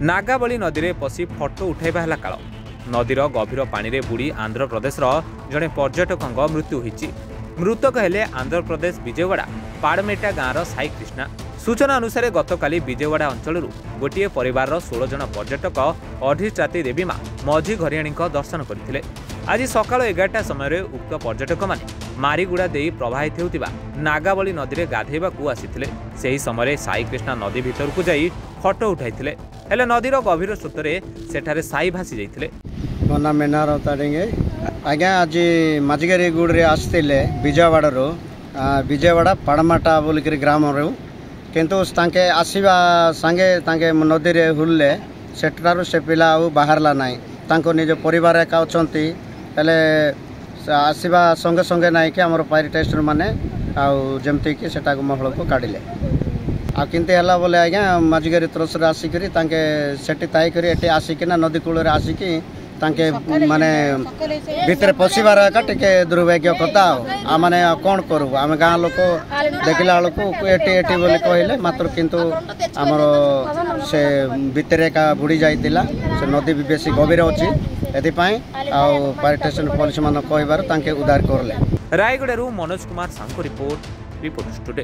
नागावली नदी में पशि फटो उठाइबा है काल। नदीर गभीर पानी में बुड़ी आंध्र प्रदेश जड़े पर्यटक मृत्यु होती। मृतक हेले आंध्र प्रदेश विजयवाड़ा पाड़मेटा गाँवर साई कृष्णा। सूचना अनुसार गतकाली विजयवाड़ा अंचल गोटे परिवार 16 जन पर्यटक अधिष्ठात्री देवी माँ मझी घरियाणी दर्शन करते। आज सकाल 11टा समय उक्त पर्यटक माने मारीगुड़ा दे प्रवाहित होता नागावली नदी में गाधेबा आसीथिले। सही समय साई कृष्णा नदी भितर को जाई फटो उठाइथिले। हेले नदीर गभीर स्रोतरे सेठारे साई भासी जाइथिले। मना मेनार ताड़ेंगे आज्ञा आज मजगेरी गुड़े आसते विजयवाड़ू विजयवाड़ा पाड़माटा बोलिक ग्राम किंतु आसवा सांगे नदी में हुल्ले सेठारू से पिला बाहरला ना निज परिवार एका अच्छा आसवा संगे संगे ना कि आम पायरी टेस्ट मैंने आमती कि महल को काढ़ले आमती है बोले आज्ञा मजगेरी तरस आसिक सेठी ताईक आसिकिना नदी कूल आसिकी माने भितर पशिबार एका टे दुर्भाग्य कथा आने कौन करूँ आम गाँ लोक देखला बेलू एटी बोले कहले मात्र किंतु आमर से भितर एका बुड़ी जाइतिला से नदी भी बेसी गभीर अच्छी एपाई पायरी स्टेशन पुलिस मान कह उद्धार करले। रायगढ़ मनोज कुमार सांको रिपोर्ट टुडे।